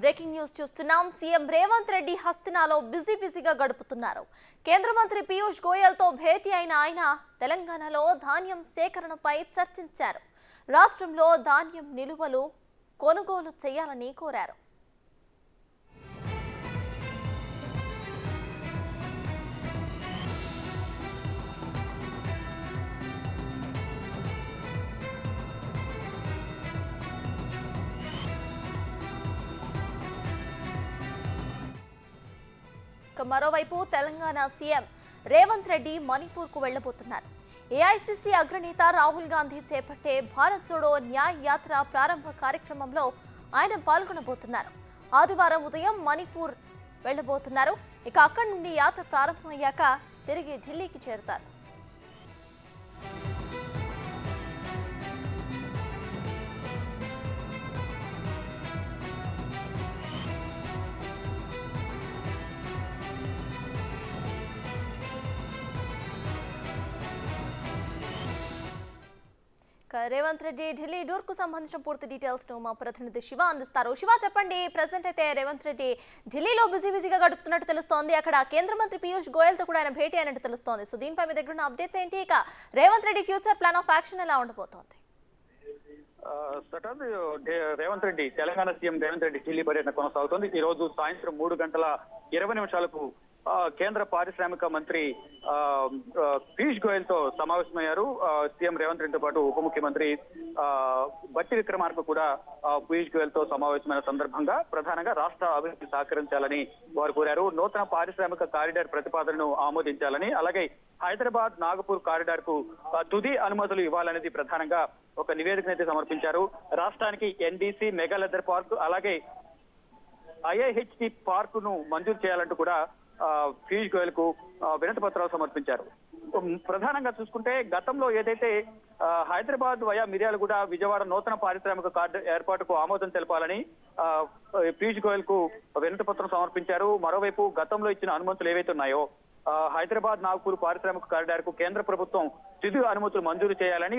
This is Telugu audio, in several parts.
బ్రేకింగ్ న్యూస్ చూస్తున్నాం. సీఎం రేవంత్ రెడ్డి హస్తినాలో బిజీగా గడుపుతున్నారు. కేంద్ర మంత్రి పీయూష్ గోయల్ తో భేటీ అయిన ఆయన తెలంగాణలో ధాన్యం సేకరణపై చర్చించారు. రాష్ట్రంలో ధాన్యం నిలువలు కొనుగోలు చేయాలని కోరారు. మరోవైపు తెలంగాణ సీఎం రేవంత్ రెడ్డి మణిపూర్ కు వెళ్లబోతున్నారు. ఏఐసీసీ అగ్రనేత రాహుల్ గాంధీ చేపట్టే భారత్ జోడో న్యాయ్ యాత్ర ప్రారంభ కార్యక్రమంలో ఆయన పాల్గొనబోతున్నారు. ఆదివారం ఉదయం మణిపూర్ వెళ్లబోతున్నారు. ఇక అక్కడి నుండి యాత్ర ప్రారంభమయ్యాక తిరిగి ఢిల్లీకి చేరుతారు. రేవంత్ రెడ్డి ఢిల్లీ టూర్ కు సంబంధించిన పూర్తి డీటెయిల్స్ ను మా ప్రతినిధి శివ అందిస్తారు. శివ, చెప్పండి. ప్రెసెంట్ అయితే రేవంత్ రెడ్డి ఢిల్లీలో బిజీగా గడుపుతున్నట్టు తెలుస్తోంది. అక్కడ కేంద్ర మంత్రి పీయూష్ గోయల్ తో కూడా ఆయన భేటీ అయినట్టు తెలుస్తోంది. సో దీనిపై మీ దగ్గర ఉన్న అప్డేట్స్ ఏంటి? ఇక Revanth Reddy future plan of action ఎలా ఉండబోతోంది? రేవంత్ రెడ్డి తెలంగాణ సీఎం రేవంత్ రెడ్డి ఢిల్లీ పర్యటన కొనసాగుతోంది. ఈ రోజు సాయంత్రం 3:20 కేంద్ర పారిశ్రామిక మంత్రి పీయూష్ గోయల్ తో సమావేశమయ్యారు. సీఎం రేవంత్ రెడ్డితో పాటు ఉప ముఖ్యమంత్రి బట్టి విక్రమార్క కూడా పీయూష్ గోయల్ తో సమావేశమైన సందర్భంగా ప్రధానంగా రాష్ట్ర అభివృద్ధి సహకరించాలని వారు కోరారు. నూతన పారిశ్రామిక కారిడార్ ప్రతిపాదనను ఆమోదించాలని, అలాగే హైదరాబాద్ నాగపూర్ కారిడార్ కు తుది అనుమతులు ఇవ్వాలనేది ప్రధానంగా ఒక నివేదికనైతే సమర్పించారు. రాష్ట్రానికి ఎన్డీసీ, మెగా లెదర్ పార్క్, అలాగే ఐఐహెచ్టి పార్క్ ను మంజూరు చేయాలంటూ కూడా పీయూష్ గోయల్ కు వినతి పత్రాలు సమర్పించారు. ప్రధానంగా చూసుకుంటే గతంలో ఏదైతే హైదరాబాద్ వయా మిర్యాలగూడ విజయవాడ నూతన పారిశ్రామిక కార్డు ఏర్పాటుకు ఆమోదం తెలపాలని పీయూష్ గోయల్ కు వినతి పత్రం సమర్పించారు. మరోవైపు గతంలో ఇచ్చిన అనుమతులు ఏవైతే ఉన్నాయో హైదరాబాద్ నాగపూర్ పారిశ్రామిక కారిడార్ కు కేంద్ర ప్రభుత్వం తుది అనుమతులు మంజూరు చేయాలని,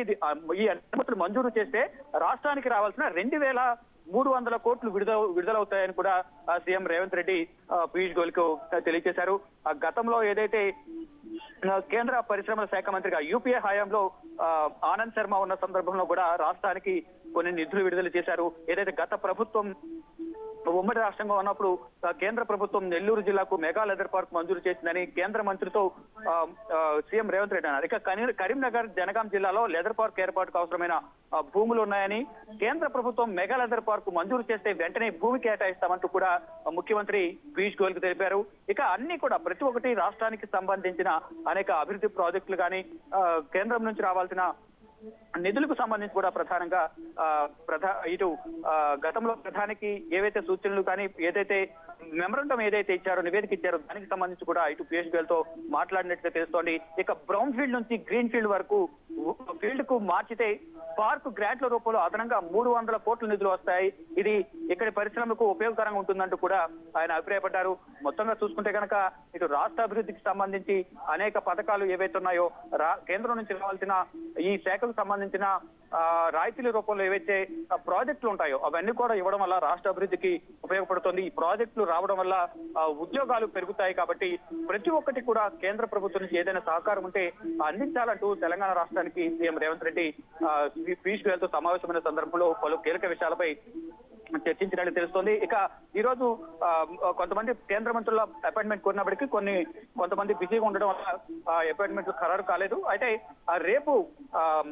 ఈ అనుమతులు మంజూరు చేస్తే రాష్ట్రానికి రావాల్సిన 2,300 కోట్లు విడుదలవుతాయని కూడా సీఎం రేవంత్ రెడ్డి పీయూష్ గోయల్ కు తెలియజేశారు. గతంలో ఏదైతే కేంద్ర పరిశ్రమల శాఖ మంత్రిగా యూపీఏ హయాంలో ఆనంద్ శర్మ ఉన్న సందర్భంలో కూడా రాష్ట్రానికి కొన్ని నిధులు విడుదల చేశారు. ఏదైతే గత ప్రభుత్వం ఉమ్మడి రాష్ట్రంగా ఉన్నప్పుడు కేంద్ర ప్రభుత్వం నెల్లూరు జిల్లాకు మెగా లెదర్ పార్క్ మంజూరు చేసిందని కేంద్ర మంత్రితో సీఎం రేవంత్ రెడ్డి అన్నారు. ఇక కరీంనగర్, జనగాం జిల్లాలో లెదర్ పార్క్ ఏర్పాటుకు అవసరమైన భూములు ఉన్నాయని, కేంద్ర ప్రభుత్వం మెగా లెదర్ పార్క్ మంజూరు చేస్తే వెంటనే భూమి కేటాయిస్తామంటూ కూడా ముఖ్యమంత్రి పీయూష్ గోయల్ కు తెలిపారు. ఇక అన్ని కూడా ప్రతి ఒక్కటి రాష్ట్రానికి సంబంధించిన అనేక అభివృద్ధి ప్రాజెక్టులు కానీ కేంద్రం నుంచి రావాల్సిన నిధులకు సంబంధించి కూడా ప్రధానంగా ఇటు గతంలో ప్రధానికి ఏవైతే సూచనలు కానీ ఏదైతే మెమరాండం ఏదైతే ఇచ్చారో, నివేదిక ఇచ్చారో దానికి సంబంధించి కూడా ఇటు పీయూష్ గోయల్ తో మాట్లాడినట్టుగా తెలుస్తోంది. ఇక బ్రౌన్ ఫీల్డ్ నుంచి గ్రీన్ ఫీల్డ్ వరకు ఫీల్డ్ కు మార్చితే పార్క్ గ్రాంట్ల రూపంలో అదనంగా 300 కోట్ల నిధులు వస్తాయి. ఇది ఇక్కడి పరిశ్రమలకు ఉపయోగకరంగా ఉంటుందంటూ కూడా ఆయన అభిప్రాయపడ్డారు. మొత్తంగా చూసుకుంటే కనుక ఇటు రాష్ట్ర అభివృద్ధికి సంబంధించి అనేక పథకాలు ఏవైతే ఉన్నాయో కేంద్రం నుంచి రావాల్సిన ఈ శాఖకు సంబంధించిన రాయితీల రూపంలో ఏవైతే ప్రాజెక్టులు ఉంటాయో అవన్నీ కూడా ఇవ్వడం వల్ల రాష్ట్ర అభివృద్ధికి ఉపయోగపడుతుంది. ఈ ప్రాజెక్టులు రావడం వల్ల ఉద్యోగాలు పెరుగుతాయి. కాబట్టి ప్రతి ఒక్కటి కూడా కేంద్ర ప్రభుత్వం నుంచి ఏదైనా సహకారం ఉంటే అందించాలంటూ తెలంగాణ రాష్ట్రానికి సీఎం రేవంత్ రెడ్డి పీయూష్ గోయల్ తో సమావేశమైన సందర్భంలో పలు కీలక విషయాలపై చర్చించినట్టు తెలుస్తోంది. ఇక ఈ రోజు కొంతమంది కేంద్ర మంత్రుల అపాయింట్మెంట్ కోరినప్పటికీ కొంతమంది బిజీగా ఉండడం వల్ల అపాయింట్మెంట్ ఖరారు కాలేదు. అయితే రేపు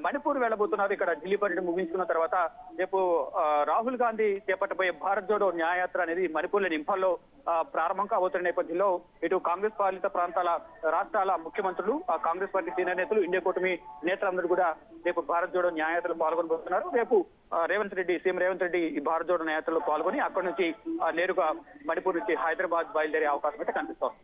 మణిపూర్ వెళ్ళబోతున్నారు. ఇక్కడ ఢిల్లీ పర్యటన ముగించుకున్న తర్వాత రేపు రాహుల్ గాంధీ చేపట్టబోయే భారత్ జోడో న్యాయయాత్ర అనేది మణిపూర్లోని ఇంఫాల్లో ప్రారంభం కాబోతున్న నేపథ్యంలో ఇటు కాంగ్రెస్ పాలిత ప్రాంతాల రాష్ట్రాల ముఖ్యమంత్రులు, కాంగ్రెస్ పార్టీ సీనియర్ నేతలు, ఇండియా కూటమి నేతలందరూ కూడా రేపు భారత్ జోడో న్యాయయాత్రలో పాల్గొనబోతున్నారు. రేపు సీఎం రేవంత్ రెడ్డి ఈ భారత్ జోడో న్యాయయాత్రలో పాల్గొని అక్కడి నుంచి నేరుగా మణిపూర్ నుంచి హైదరాబాద్ బయలుదేరే అవకాశం అయితే కనిపిస్తోంది.